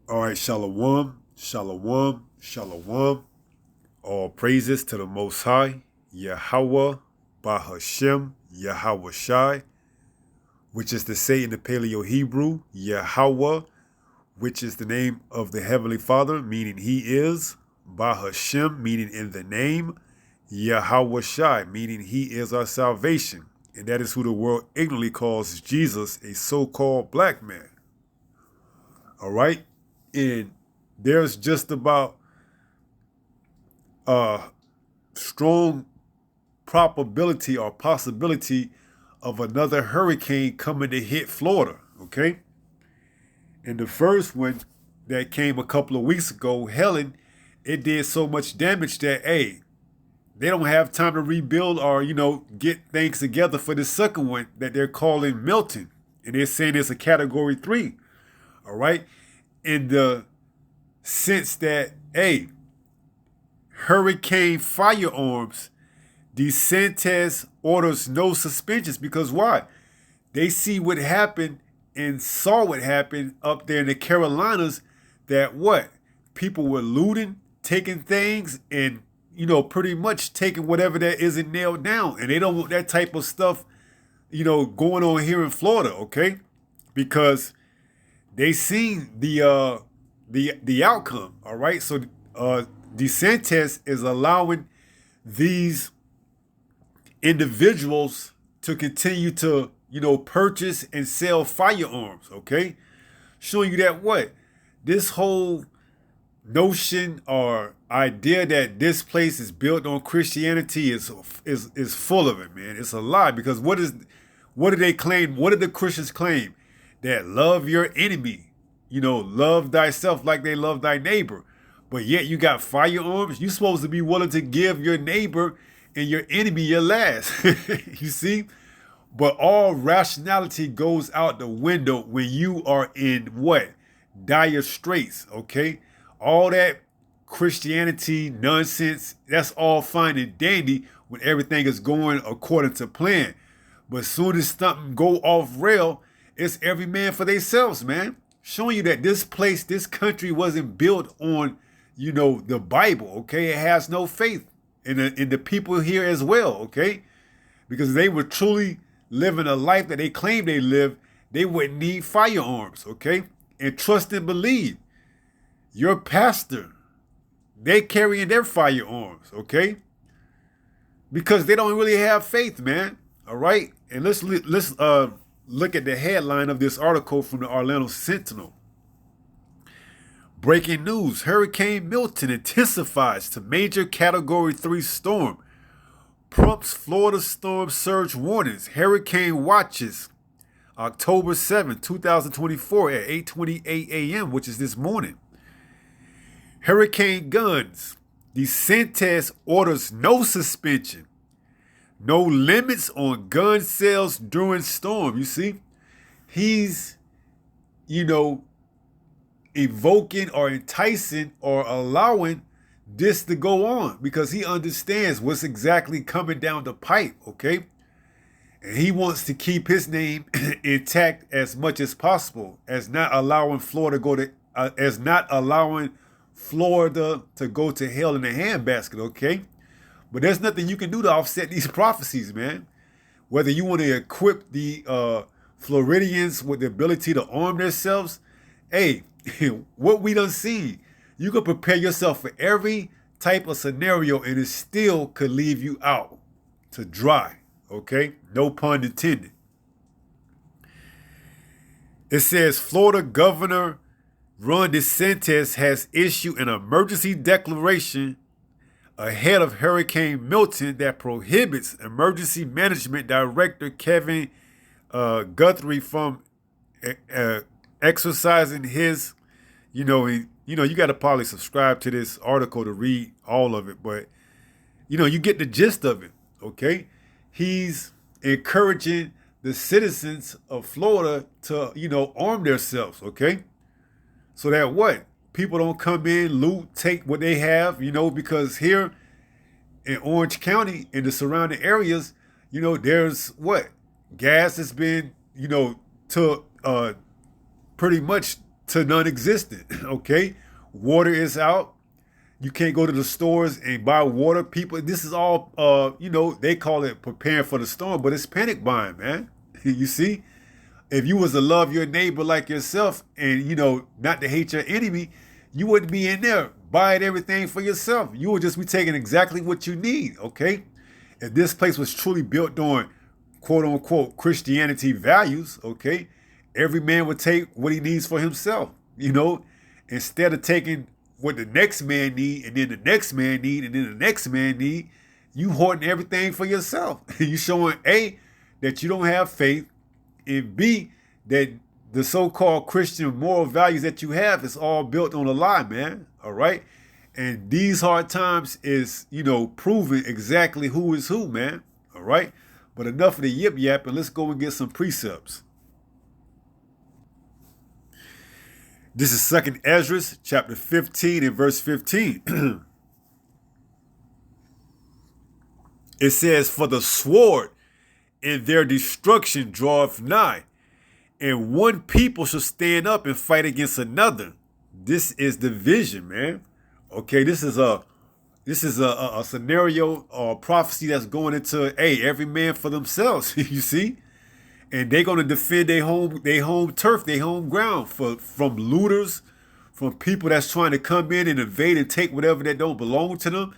All right, shalom, shalom, shalom. All praises to the Most High, Yahweh, Bahashem, Yahweh Shai, which is to say in the Paleo Hebrew, Yahweh, which is the name of the Heavenly Father, meaning He is, Bahashem, meaning in the name, Yahweh Shai, meaning He is our salvation. And that is who the world ignorantly calls Jesus, a so-called black man. All right? And there's just about a strong probability or possibility of another hurricane coming to hit Florida, okay? And the first one that came a couple of weeks ago, Helen, it did so much damage that, hey, they don't have time to rebuild or, get things together for the second one that they're calling Milton. And they're saying it's a category 3, all right? In the sense that, hey, Hurricane Firearms, DeSantis orders no suspensions because why? They see what happened and saw what happened up there in the Carolinas that what? People were looting, taking things, and, pretty much taking whatever that isn't nailed down. And they don't want that type of stuff, going on here in Florida, okay? Because they seen the outcome, all right? So DeSantis is allowing these individuals to continue to, purchase and sell firearms, okay? Showing you that what? This whole notion or idea that this place is built on Christianity is full of it, man. It's a lie because what do they claim? What did the Christians claim? That love your enemy, love thyself like they love thy neighbor. But yet you got firearms. You're supposed to be willing to give your neighbor and your enemy your last. You see? But all rationality goes out the window when you are in what? Dire straits, okay? All that Christianity nonsense, that's all fine and dandy when everything is going according to plan. But as soon as something go off rail, it's every man for themselves, man. Showing you that this place, this country wasn't built on, the Bible, okay? It has no faith in the people here as well, okay? Because they were truly living a life that they claim they live, they wouldn't need firearms, okay? And trust and believe. Your pastor, they carrying their firearms, okay? Because they don't really have faith, man. All right? And let's look at the headline of this article from the Orlando Sentinel. Breaking news, Hurricane Milton intensifies to major Category 3 storm. Prompts Florida storm surge warnings. Hurricane watches October 7, 2024 at 8:28 a.m., which is this morning. Hurricane guns. DeSantis orders no suspension. No limits on gun sales during storm. You see, he's, evoking or enticing or allowing this to go on because he understands what's exactly coming down the pipe, okay? And he wants to keep his name intact as much as possible, as not allowing Florida to go to hell in a handbasket, okay? But there's nothing you can do to offset these prophecies, man. Whether you want to equip the Floridians with the ability to arm themselves, hey, what we done seen, you can prepare yourself for every type of scenario and it still could leave you out to dry, okay? No pun intended. It says Florida Governor Ron DeSantis has issued an emergency declaration ahead of Hurricane Milton that prohibits Emergency Management Director Kevin Guthrie from exercising his, you got to probably subscribe to this article to read all of it, but, you get the gist of it, okay? He's encouraging the citizens of Florida to, arm themselves, okay? So that what? People don't come in, loot, take what they have, because here in Orange County, in the surrounding areas, there's what? Gas has been, to pretty much to non-existent, okay? Water is out. You can't go to the stores and buy water. People, this is all, they call it preparing for the storm, but it's panic buying, man. You see? If you was to love your neighbor like yourself and, not to hate your enemy, you wouldn't be in there buying everything for yourself. You would just be taking exactly what you need, okay? If this place was truly built on quote unquote Christianity values, okay, every man would take what he needs for himself, instead of taking what the next man need and then the next man need and then the next man need, you hoarding everything for yourself. You showing A, that you don't have faith, and B, that the so-called Christian moral values that you have is all built on a lie, man. All right. And these hard times is, proving exactly who is who, man. All right. But enough of the yip yap, and let's go and get some precepts. This is 2nd Ezra, chapter 15 and verse 15. It says, "For the sword in their destruction draweth nigh, and one people shall stand up and fight against another." This is division, man. Okay, this is a scenario or prophecy that's going into every man for themselves. You see, and they're gonna defend their home turf, their home ground from looters, from people that's trying to come in and invade and take whatever that don't belong to them.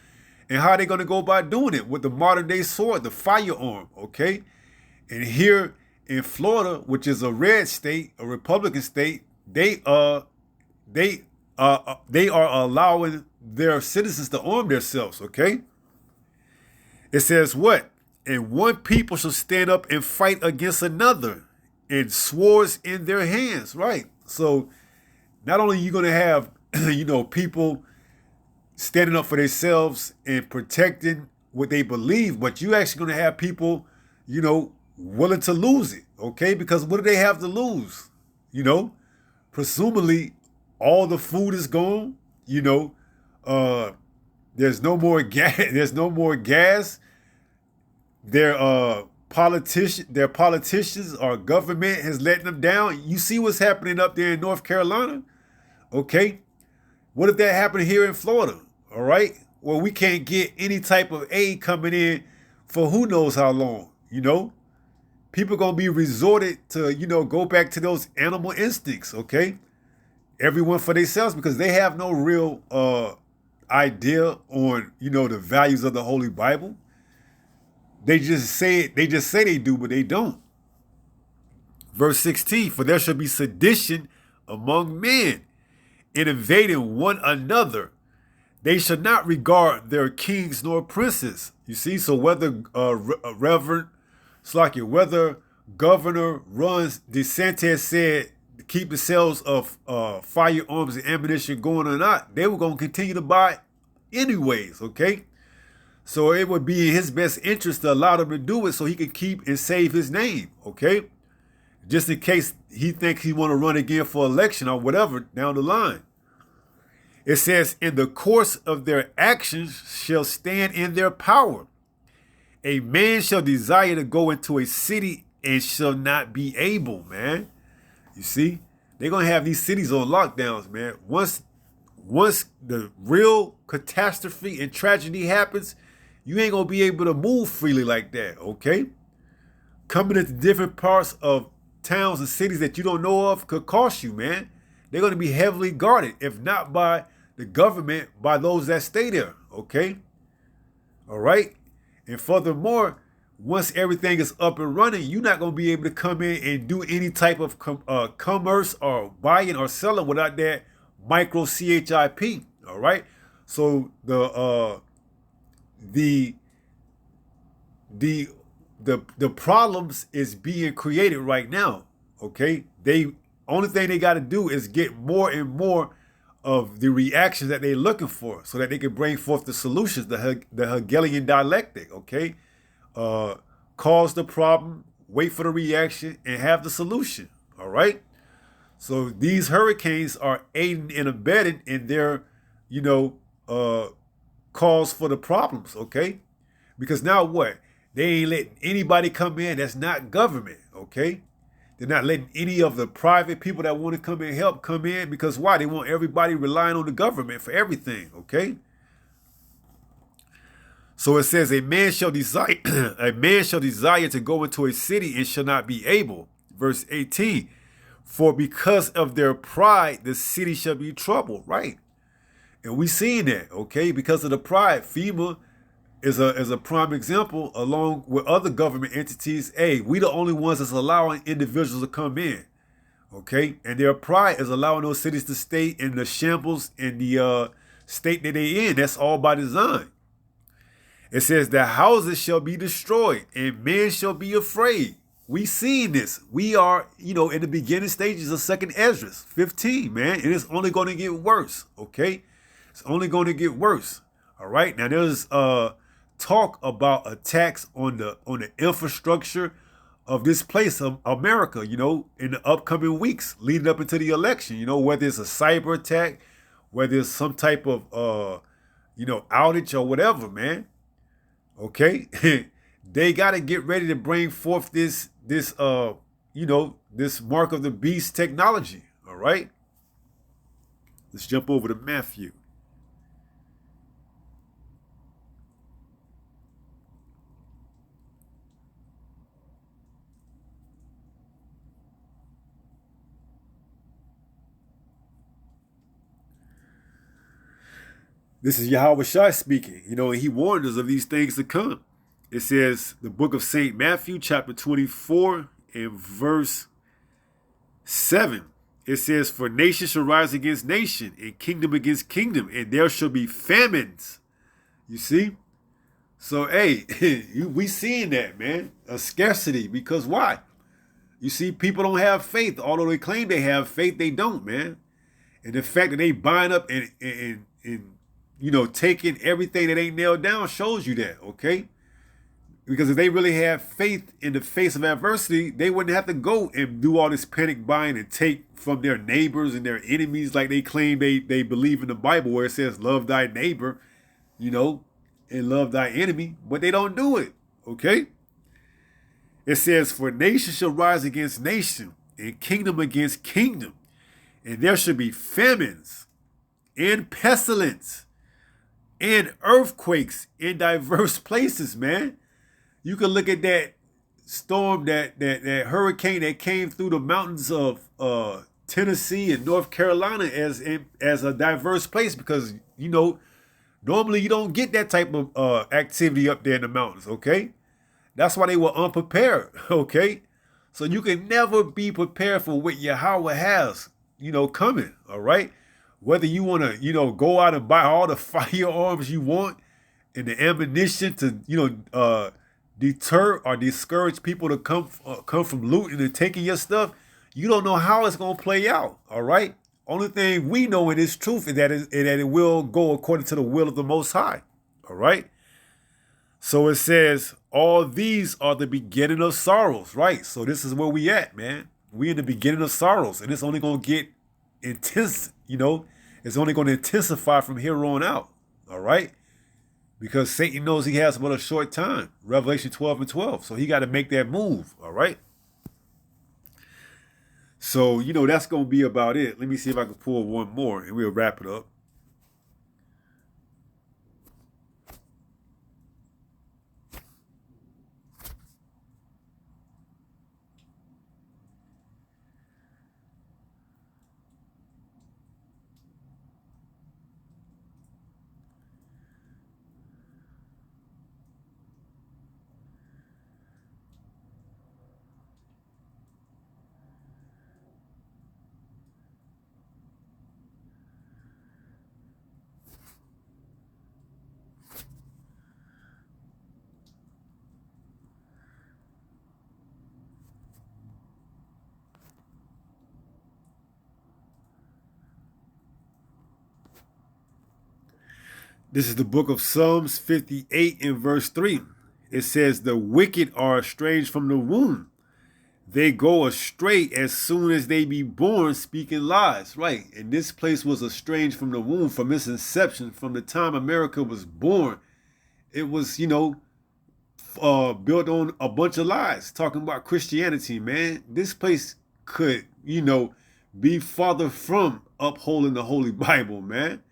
And how are they gonna go about doing it? With the modern day sword, the firearm. Okay, and here in Florida, which is a red state, a Republican state, they are allowing their citizens to arm themselves, okay? It says what? "And one people shall stand up and fight against another, and swords in their hands," right? So not only are you going to have, people standing up for themselves and protecting what they believe, but you actually going to have people, willing to lose it, okay? Because what do they have to lose? Presumably all the food is gone, there's no more gas, Their politicians or government has let them down. You see what's happening up there in North Carolina? Okay. What if that happened here in Florida? All right. Well, we can't get any type of aid coming in for who knows how long, People going to be resorted to, go back to those animal instincts, okay? Everyone for themselves, because they have no real idea on, the values of the Holy Bible. They just say they do, but they don't. Verse 16, "For there shall be sedition among men, in invading one another. They shall not regard their kings nor princes." You see, so whether whether Governor Ron DeSantis said keep the sales of firearms and ammunition going or not, they were going to continue to buy anyways, okay? So it would be in his best interest to allow them to do it so he can keep and save his name, okay? Just in case he thinks he want to run again for election or whatever down the line. It says, "In the course of their actions shall stand in their power. A man shall desire to go into a city and shall not be able," man. You see, they're going to have these cities on lockdowns, man. Once the real catastrophe and tragedy happens, you ain't going to be able to move freely like that, okay? Coming into different parts of towns and cities that you don't know of could cost you, man. They're going to be heavily guarded, if not by the government, by those that stay there, okay? All right? And furthermore, once everything is up and running, you're not going to be able to come in and do any type of commerce or buying or selling without that micro CHIP. All right. So the problems is being created right now. Okay. Only thing they got to do is get more and more of the reactions that they're looking for, so that they can bring forth the solutions, the Hegelian dialectic. Okay. Cause the problem, wait for the reaction, and have the solution. All right. So these hurricanes are aiding and abetting in their, cause for the problems. Okay. Because now what? They ain't letting anybody come in that's not government. Okay. They're not letting any of the private people that want to come and help come in, because why? They want everybody relying on the government for everything, okay? So it says, a man shall desire a man shall desire to go into a city and shall not be able. Verse 18, for because of their pride, the city shall be troubled, right? And we seen that, okay? Because of the pride, FEMA is a prime example, along with other government entities. Hey, we the only ones that's allowing individuals to come in, okay? And their pride is allowing those cities to stay in the shambles in the state that they in. That's all by design. It says that houses shall be destroyed and men shall be afraid. We seen this. We are, in the beginning stages of 2nd Ezra 15, man. And it's only going to get worse, okay? It's only going to get worse, all right? Now, there's talk about attacks on the infrastructure of this place of America, in the upcoming weeks leading up into the election, whether it's a cyber attack, whether it's some type of, outage or whatever, man. Okay, they got to get ready to bring forth this mark of the beast technology. All right, let's jump over to Matthew. This is Yahweh Shai speaking. He warned us of these things to come. It says, the book of St. Matthew, chapter 24, and verse 7. It says, for nation shall rise against nation, and kingdom against kingdom, and there shall be famines. You see? So, hey, we seeing that, man. A scarcity. Because why? You see, people don't have faith. Although they claim they have faith, they don't, man. And the fact that they bind up and taking everything that ain't nailed down shows you that, okay? Because if they really have faith in the face of adversity, they wouldn't have to go and do all this panic buying and take from their neighbors and their enemies like they claim they believe in the Bible, where it says, love thy neighbor, and love thy enemy. But they don't do it, okay? It says, for nation shall rise against nation, and kingdom against kingdom, and there shall be famines and pestilence and earthquakes in diverse places, man. You can look at that storm, that hurricane that came through the mountains of Tennessee and North Carolina as a diverse place, because normally you don't get that type of activity up there in the mountains, okay? That's why they were unprepared, okay? So you can never be prepared for what Yahweh has, coming, all right? Whether you want to, go out and buy all the firearms you want and the ammunition to, deter or discourage people to come from looting and taking your stuff, you don't know how it's going to play out, all right? Only thing we know in this truth is that it will go according to the will of the Most High, all right? So it says, all these are the beginning of sorrows, right? So this is where we at, man. We in the beginning of sorrows, and it's only going to get intense, it's only going to intensify from here on out, all right? Because Satan knows he has but a short time. Revelation 12:12. So he got to make that move, all right? So, that's going to be about it. Let me see if I can pull one more, and we'll wrap it up. This is the book of Psalms 58 and verse 3. It says, the wicked are estranged from the womb. They go astray as soon as they be born, speaking lies. Right. And this place was estranged from the womb from its inception, from the time America was born. It was, built on a bunch of lies, talking about Christianity, man. This place could, be farther from upholding the Holy Bible, man.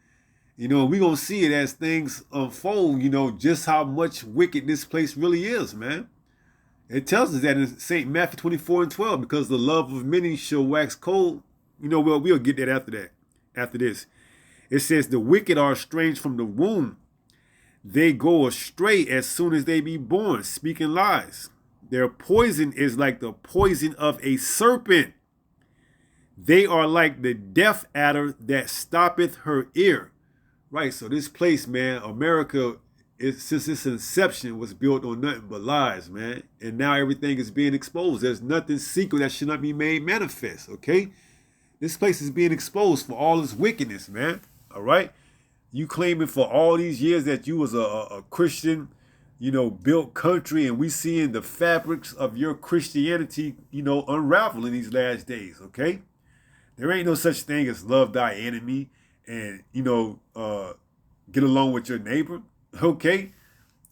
We're going to see it as things unfold, just how much wicked this place really is, man. It tells us that in St. Matthew 24:12, because the love of many shall wax cold. We'll get that after this. It says, the wicked are estranged from the womb. They go astray as soon as they be born, speaking lies. Their poison is like the poison of a serpent. They are like the deaf adder that stoppeth her ear. Right, so this place, man, America, since its inception, was built on nothing but lies, man. And now everything is being exposed. There's nothing secret that should not be made manifest, okay? This place is being exposed for all its wickedness, man, all right? You claiming for all these years that you was a Christian, built country, and we seeing the fabrics of your Christianity, unravel in these last days, okay? There ain't no such thing as love thy enemy and, get along with your neighbor, okay?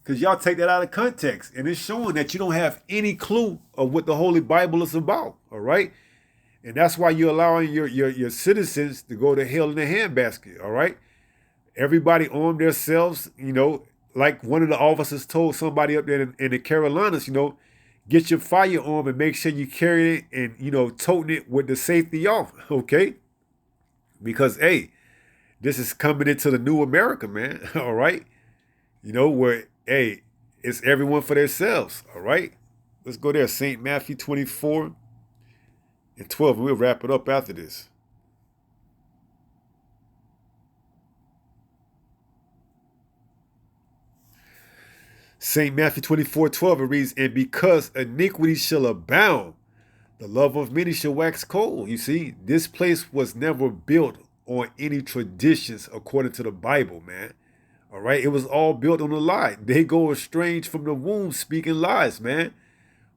Because y'all take that out of context, and it's showing that you don't have any clue of what the Holy Bible is about, all right? And that's why you're allowing your citizens to go to hell in a handbasket, all right? Everybody arm themselves, like one of the officers told somebody up there in the Carolinas, get your firearm and make sure you carry it and, toting it with the safety off, okay? Because, hey, this is coming into the new America, man, all right? Where, hey, it's everyone for themselves, all right? Let's go there, St. Matthew 24:12, and we'll wrap it up after this. St. Matthew 24:12, it reads, and because iniquity shall abound, the love of many shall wax cold. You see, this place was never built on any traditions according to the Bible, man. All right, it was all built on a lie. They go estranged from the womb, speaking lies, man.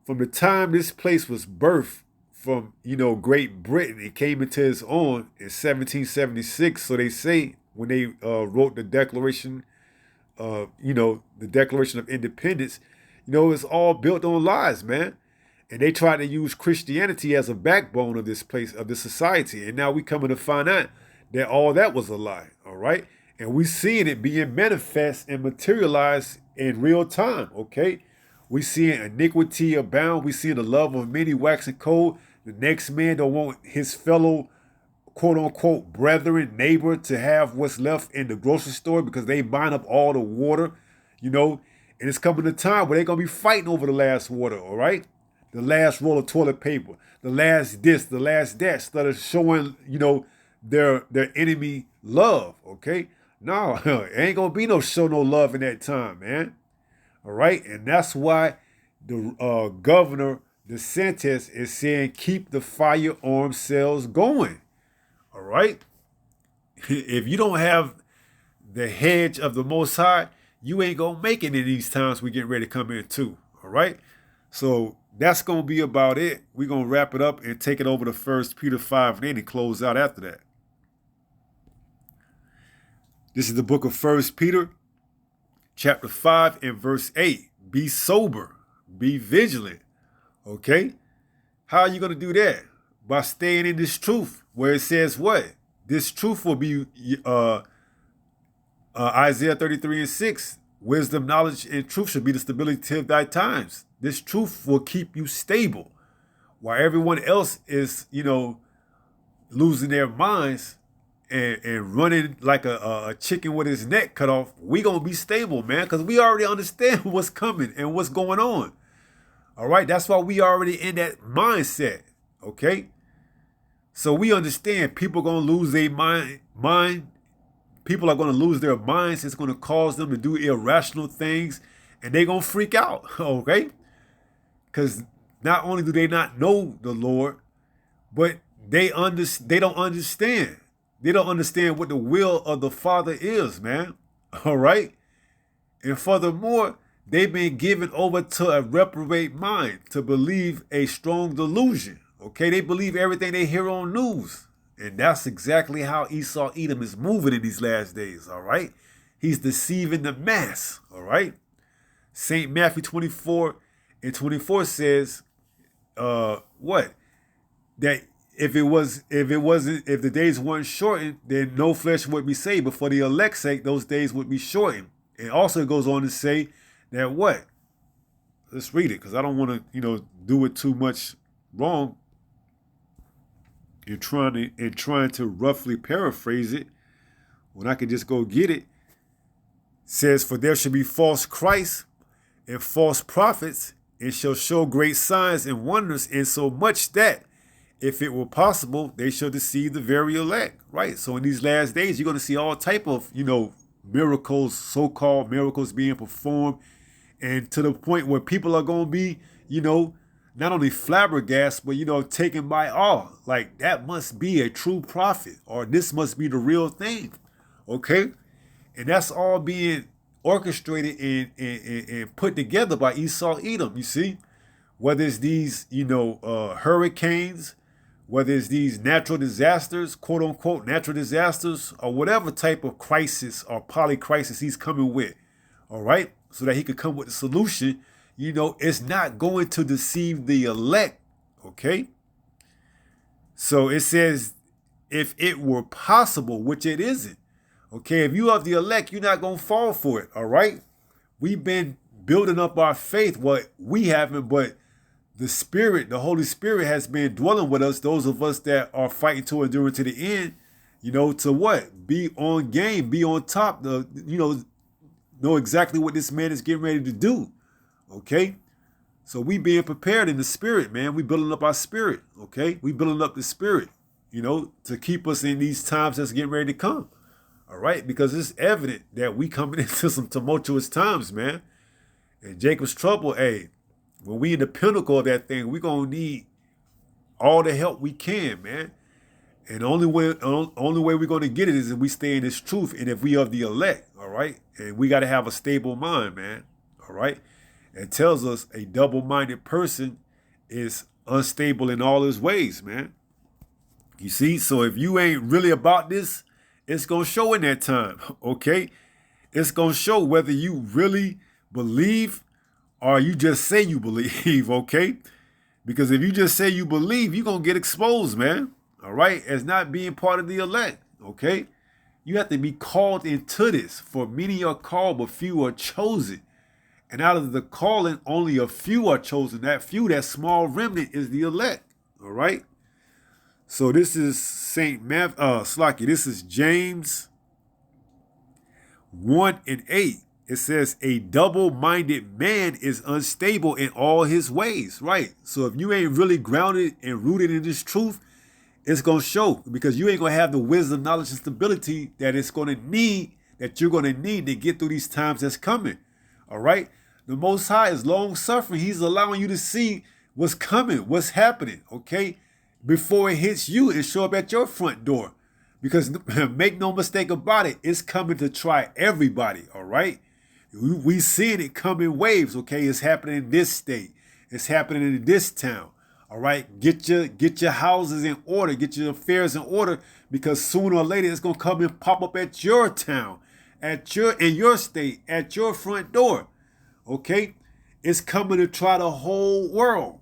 From the time this place was birthed from, Great Britain, it came into its own in 1776. So they say when they wrote the Declaration the Declaration of Independence, it's all built on lies, man. And they tried to use Christianity as a backbone of this place, of this society. And now we coming to find out that all that was a lie, all right? And we seeing it being manifest and materialized in real time, okay? We seeing iniquity abound. We seeing the love of many waxing cold. The next man don't want his fellow quote unquote brethren, neighbor to have what's left in the grocery store because they buying up all the water, and it's coming a time where they're going to be fighting over the last water, all right? The last roll of toilet paper, the last this, the last that, instead of showing, their enemy love, okay? No, it ain't going to be no show no love in that time, man, all right? And that's why the governor DeSantis is saying keep the firearm sales going. All right. If you don't have the hedge of the Most High, you ain't going to make it in these times we get ready to come into. All right. So that's going to be about it. We're going to wrap it up and take it over to 1 Peter 5 and close out after that. This is the book of 1 Peter, chapter 5 and verse 8. Be sober. Be vigilant. Okay. How are you going to do that? By staying in this truth, where it says what? This truth will be Isaiah 33:6. Wisdom, knowledge, and truth should be the stability of thy times. This truth will keep you stable. While everyone else is, losing their minds and running like a chicken with his neck cut off, we going to be stable, man, because we already understand what's coming and what's going on. All right? That's why we already in that mindset, okay? So we understand people are going to lose their mind. People are going to lose their minds. It's going to cause them to do irrational things, and they're going to freak out, okay? Because not only do they not know the Lord, but they don't understand. They don't understand what the will of the Father is, man, all right? And furthermore, they've been given over to a reprobate mind to believe a strong delusion. Okay, they believe everything they hear on news. And that's exactly how Esau Edom is moving in these last days, all right? He's deceiving the mass, all right? St. Matthew 24:24 says, what? That if the days weren't shortened, then no flesh would be saved. But for the elect's sake, those days would be shortened. And also it goes on to say that what? Let's read it, because I don't want to, do it too much wrong in trying to roughly paraphrase it when I could just go get it. It says, for there shall be false Christs and false prophets, and shall show great signs and wonders, insomuch that if it were possible, they shall deceive the very elect. Right? So in these last days, you're going to see all type of, miracles, so-called miracles being performed, and to the point where people are going to be, not only flabbergasted, but, taken by awe. Like, that must be a true prophet, or this must be the real thing. Okay? And that's all being orchestrated and put together by Esau Edom, you see? Whether it's these, hurricanes, whether it's these natural disasters, quote unquote natural disasters, or whatever type of crisis or polycrisis he's coming with, all right? So that he could come with a solution, it's not going to deceive the elect, okay? So it says, if it were possible, which it isn't, okay? If you are the elect, you're not going to fall for it, all right? We've been building up our faith. What we haven't, but the Spirit, the Holy Spirit has been dwelling with us, those of us that are fighting to endure to the end, to what? Be on game, be on top, know exactly what this man is getting ready to do, okay? So we being prepared in the Spirit, man. We building up our spirit, okay? We building up the Spirit, to keep us in these times that's getting ready to come, all right? Because it's evident that we coming into some tumultuous times, man. And Jacob's trouble, hey, when we in the pinnacle of that thing, we going to need all the help we can, man. And the only way we're going to get it is if we stay in this truth and if we are the elect, all right? And we got to have a stable mind, man, all right? It tells us a double-minded person is unstable in all his ways, man. You see? So if you ain't really about this, it's going to show in that time, okay? It's going to show whether you really believe or you just say you believe, okay? Because if you just say you believe, you're going to get exposed, man. All right? As not being part of the elect, okay? You have to be called into this. For many are called, but few are chosen. And out of the calling, only a few are chosen. That few, that small remnant, is the elect. All right? So this is this is James 1:8. It says, a double-minded man is unstable in all his ways, right? So if you ain't really grounded and rooted in this truth, it's going to show, because you ain't going to have the wisdom, knowledge, and stability that you're going to need to get through these times that's coming, all right? The Most High is long-suffering. He's allowing you to see what's coming, what's happening, okay, before it hits you and show up at your front door. Because make no mistake about it, it's coming to try everybody, all right? We seeing it come in waves, okay? It's happening in this state. It's happening in this town, all right? Get your houses in order. Get your affairs in order, because sooner or later it's going to come and pop up at your town, in your state, at your front door, okay? It's coming to try the whole world.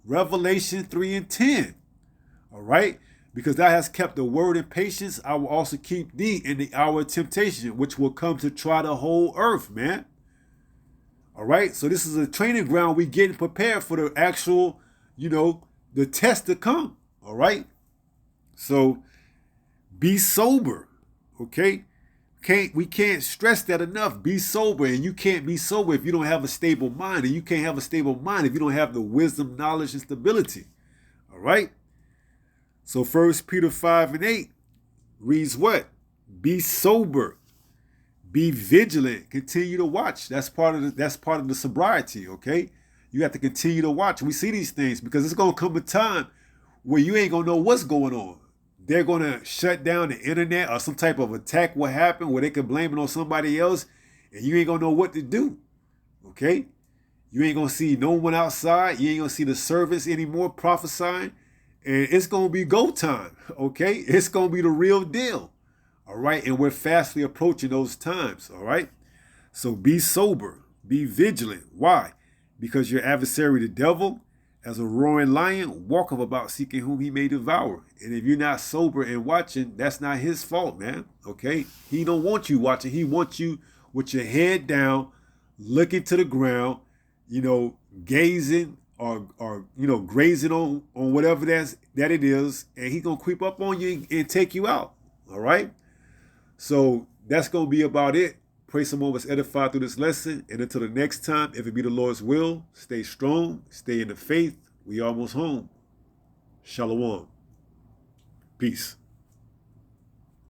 Revelation 3:10, all right? Because thou hast kept the word in patience, I will also keep thee in the hour of temptation, which will come to try the whole earth, man. All right? So this is a training ground. We getting prepared for the actual, the test to come. All right? So be sober, okay? We can't stress that enough. Be sober, and you can't be sober if you don't have a stable mind, and you can't have a stable mind if you don't have the wisdom, knowledge, and stability. All right? So 1 Peter 5:8 reads what? Be sober, be vigilant, continue to watch. That's part of the sobriety, okay? You have to continue to watch. We see these things because it's gonna come a time where you ain't gonna know what's going on. They're gonna shut down the internet, or some type of attack will happen where they can blame it on somebody else, and you ain't gonna know what to do. Okay? You ain't gonna see no one outside. You ain't gonna see the service anymore prophesying. And it's going to be go time, okay? It's going to be the real deal, all right? And we're fastly approaching those times, all right? So be sober, Be vigilant. Why? Because your adversary, the devil, as a roaring lion, walketh about seeking whom he may devour. And if you're not sober and watching, that's not his fault, man. Okay? He don't want you watching. He wants you with your head down, looking to the ground, gazing or grazing on whatever that it is, and he's gonna creep up on you and take you out. All right? So that's gonna be about it. Pray someone was edified through this lesson. And until the next time, if it be the Lord's will, stay strong, stay in the faith. We almost home. Shalom. Peace.